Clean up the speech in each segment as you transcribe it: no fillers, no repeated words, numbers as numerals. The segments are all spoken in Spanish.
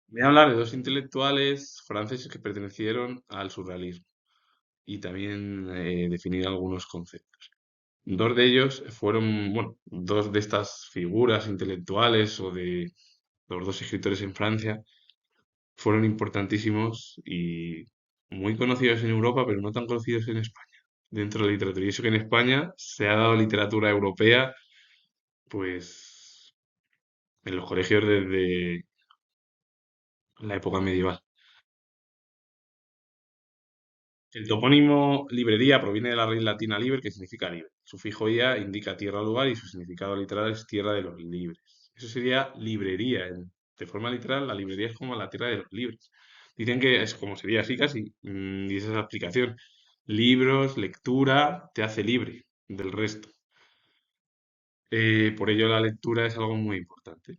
Voy a hablar de dos intelectuales franceses que pertenecieron al surrealismo y también definir algunos conceptos. Dos de ellos fueron, bueno, dos de estas figuras intelectuales o de los dos escritores en Francia fueron importantísimos y muy conocidos en Europa, pero no tan conocidos en España, dentro de la literatura. Y eso que en España se ha dado literatura europea, pues, en los colegios desde la época medieval. El topónimo librería proviene de la raíz latina liber, que significa libre. Su fijo ia indica tierra o lugar y su significado literal es tierra de los libres. Eso sería librería. De forma literal, la librería es como la tierra de los libres. Dicen que es como sería así casi, y esa es la explicación. Libros, lectura, te hace libre del resto. Por ello la lectura es algo muy importante.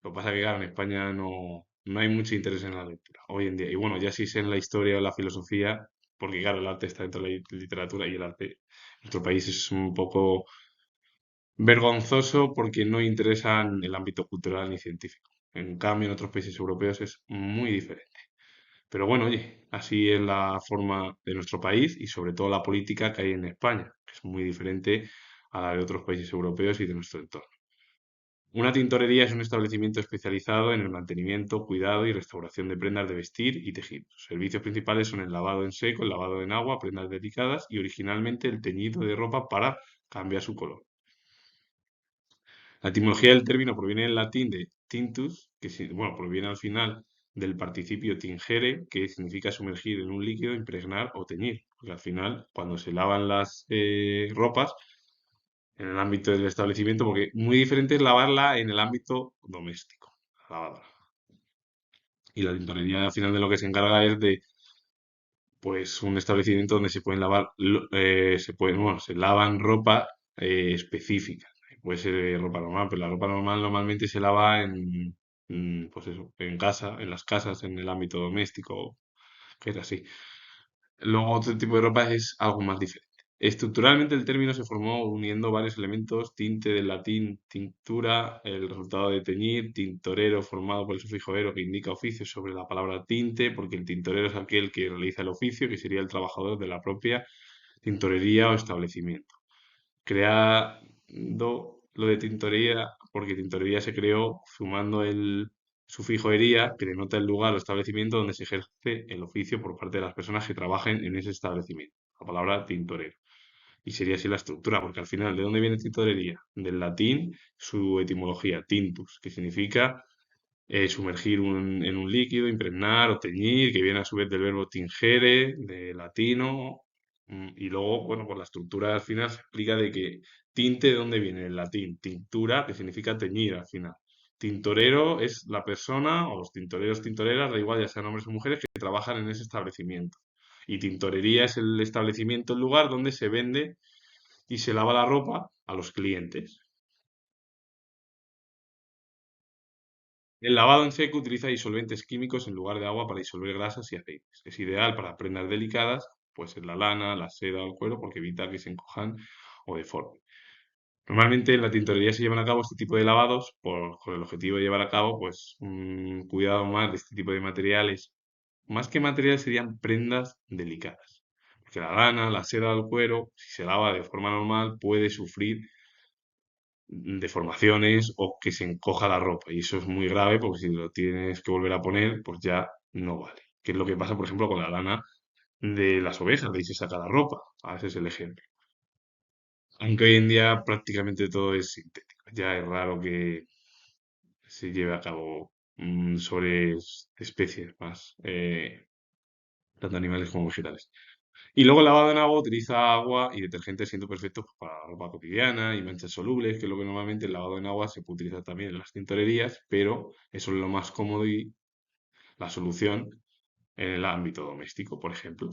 Lo que pasa es que, claro, en España no hay mucho interés en la lectura hoy en día. Y bueno, ya sí sé en la historia o la filosofía, porque claro, el arte está dentro de la literatura y el arte en nuestro país es un poco vergonzoso porque no interesa en el ámbito cultural ni científico. En cambio, en otros países europeos es muy diferente. Pero bueno, oye, así es la forma de nuestro país y sobre todo la política que hay en España, que es muy diferente a la de otros países europeos y de nuestro entorno. Una tintorería es un establecimiento especializado en el mantenimiento, cuidado y restauración de prendas de vestir y tejidos. Sus servicios principales son el lavado en seco, el lavado en agua, prendas delicadas y originalmente el teñido de ropa para cambiar su color. La etimología del término proviene del latín de tintus, bueno, proviene al final del participio tingere, que significa sumergir en un líquido, impregnar o teñir. Porque al final, cuando se lavan las ropas, en el ámbito del establecimiento, porque muy diferente es lavarla en el ámbito doméstico, la lavadora. Y la tintorería al final de lo que se encarga es de, pues, un establecimiento donde se pueden lavar, bueno, se lavan ropa específica. Puede ser ropa normal, pero la ropa normal normalmente se lava pues eso, en casa, en las casas, en el ámbito doméstico, que es así. Luego otro tipo de ropa es algo más diferente. Estructuralmente el término se formó uniendo varios elementos, tinte del latín tintura, el resultado de teñir, tintorero formado por el sufijo ero que indica oficio sobre la palabra tinte, porque el tintorero es aquel que realiza el oficio, que sería el trabajador de la propia tintorería o establecimiento. Creando lo de tintorería, porque tintorería se creó sumando el sufijo ería, que denota el lugar o establecimiento donde se ejerce el oficio por parte de las personas que trabajen en ese establecimiento. La palabra tintorero. Y sería así la estructura, porque al final, ¿de dónde viene tintorería? Del latín, su etimología, tintus, que significa sumergir en un líquido, impregnar o teñir, que viene a su vez del verbo tingere, de latino, y luego, bueno, por la estructura al final se explica de que tinte, ¿de dónde viene? El latín, tintura, que significa teñir al final. Tintorero es la persona, o los tintoreros, tintoreras, da igual, ya sean hombres o mujeres, que trabajan en ese establecimiento. Y tintorería es el establecimiento, el lugar donde se vende y se lava la ropa a los clientes. El lavado en seco utiliza disolventes químicos en lugar de agua para disolver grasas y aceites. Es ideal para prendas delicadas, pues en la lana, la seda o el cuero, porque evita que se encojan o deformen. Normalmente en la tintorería se llevan a cabo este tipo de lavados con el objetivo de llevar a cabo pues un cuidado más de este tipo de materiales. Más que materiales serían prendas delicadas. Porque la lana, la seda o el cuero, si se lava de forma normal, puede sufrir deformaciones o que se encoja la ropa. Y eso es muy grave porque si lo tienes que volver a poner, pues ya no vale. Que es lo que pasa, por ejemplo, con la lana de las ovejas, de ahí se saca la ropa. Ese es el ejemplo. Aunque hoy en día prácticamente todo es sintético. Ya es raro que se lleve a cabo sobre especies más, tanto animales como vegetales. Y luego el lavado en agua utiliza agua y detergentes siendo perfectos pues, para la ropa cotidiana y manchas solubles, que es lo que normalmente el lavado en agua se puede utilizar también en las tintorerías, pero eso es lo más cómodo y la solución en el ámbito doméstico, por ejemplo.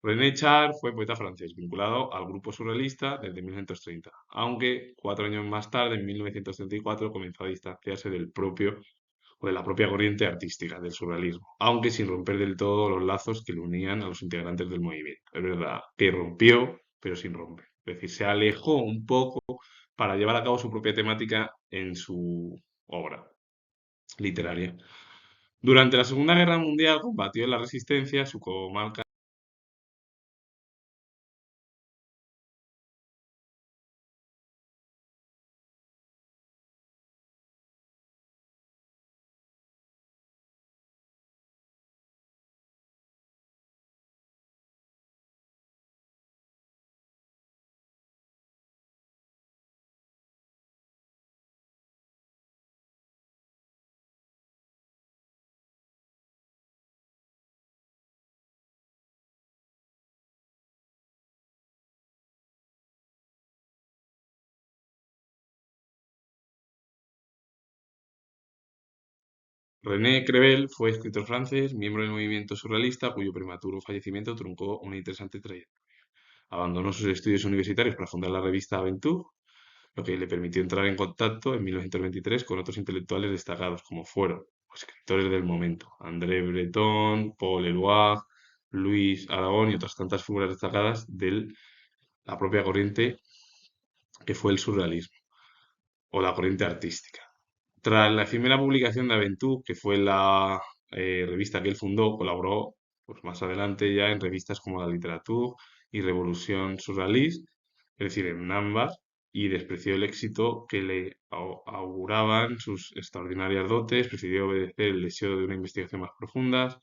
René Char fue poeta francés, vinculado al grupo surrealista desde 1930, aunque 4 años más tarde, en 1934, comenzó a distanciarse del propio o de la propia corriente artística del surrealismo, aunque sin romper del todo los lazos que le unían a los integrantes del movimiento. Es verdad que rompió, pero sin romper. Es decir, se alejó un poco para llevar a cabo su propia temática en su obra literaria. Durante la Segunda Guerra Mundial combatió en la resistencia su comarca. René Crevel fue escritor francés, miembro del movimiento surrealista, cuyo prematuro fallecimiento truncó una interesante trayectoria. Abandonó sus estudios universitarios para fundar la revista Aventure, lo que le permitió entrar en contacto en 1923 con otros intelectuales destacados, como fueron los escritores del momento, André Breton, Paul Eluard, Luis Aragón y otras tantas figuras destacadas de la propia corriente que fue el surrealismo o la corriente artística. Tras la efímera publicación de Aventure, que fue la revista que él fundó, colaboró pues, más adelante ya en revistas como La Literatura y Revolución Surrealista, es decir, en ambas, y despreció el éxito que le auguraban sus extraordinarias dotes, prefirió obedecer el deseo de una investigación más profunda.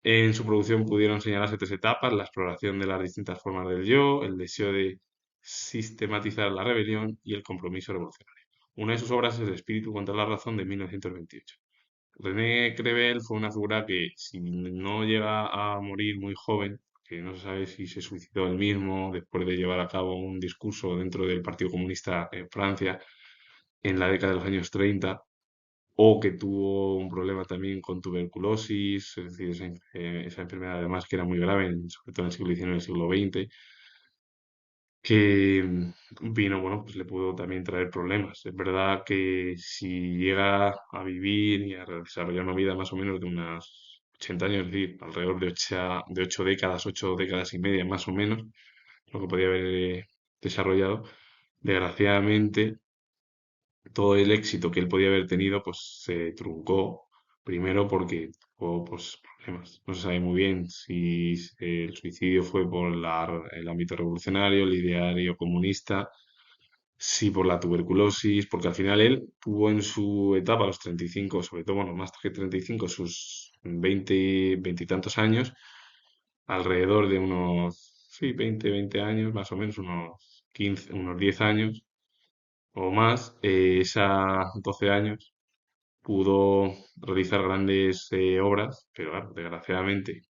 En su producción pudieron señalarse tres etapas: la exploración de las distintas formas del yo, el deseo de sistematizar la rebelión y el compromiso revolucionario. Una de sus obras es El espíritu contra la razón de 1928. René Crevel fue una figura que, si no llega a morir muy joven, que no se sabe si se suicidó él mismo después de llevar a cabo un discurso dentro del Partido Comunista en Francia en la década de los años 30, o que tuvo un problema también con tuberculosis, es decir, esa enfermedad además que era muy grave, sobre todo en el siglo XIX y el siglo XX, que vino, bueno, pues le pudo también traer problemas. Es verdad que si llega a vivir y a desarrollar una vida más o menos de unas 80 años, es decir, alrededor de 8 décadas, 8 décadas y media más o menos, lo que podía haber desarrollado, desgraciadamente todo el éxito que él podía haber tenido, pues se truncó. Primero porque hubo pues, problemas. No se sabe muy bien si el suicidio fue por el ámbito revolucionario, el ideario comunista, si por la tuberculosis, porque al final él tuvo en su etapa, a los 35, sobre todo, bueno, más que 35, sus 20 y tantos años, alrededor de unos, sí, 20 años, más o menos, unos 15, unos 10 años o más, esa 12 años, pudo realizar grandes obras, pero claro, desgraciadamente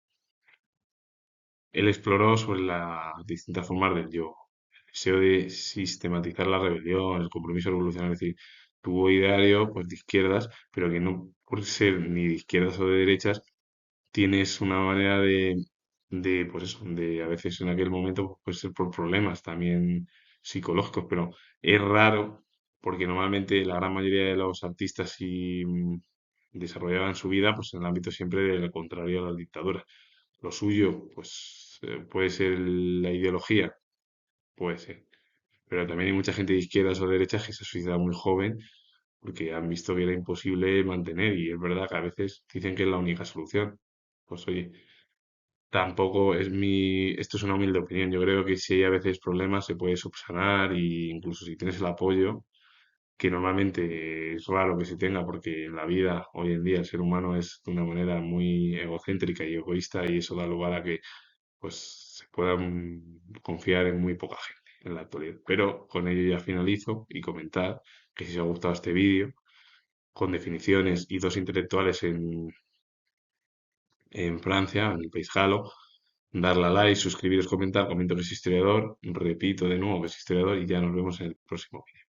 él exploró sobre las distintas formas del yo, el deseo de sistematizar la rebelión, el compromiso revolucionario, es decir, tuvo ideario pues, de izquierdas, pero que no por ser ni de izquierdas o de derechas, tienes una manera pues eso, de a veces en aquel momento pues, puede ser por problemas también psicológicos, pero es raro porque normalmente la gran mayoría de los artistas y desarrollaban su vida pues en el ámbito siempre del contrario a las dictaduras. Lo suyo, pues puede ser la ideología, puede ser, pero también hay mucha gente de izquierdas o derechas que se suicida muy joven porque han visto que era imposible mantener y es verdad que a veces dicen que es la única solución. Pues oye, tampoco es esto es una humilde opinión. Yo creo que si hay a veces problemas se puede subsanar y incluso si tienes el apoyo, que normalmente es raro que se tenga porque en la vida hoy en día el ser humano es de una manera muy egocéntrica y egoísta y eso da lugar a que pues se pueda confiar en muy poca gente en la actualidad. Pero con ello ya finalizo y comentar que si os ha gustado este vídeo con definiciones y dos intelectuales en Francia, en el país galo, darle a like, suscribiros, comentar, comento que soy historiador, repito de nuevo que soy historiador y ya nos vemos en el próximo vídeo.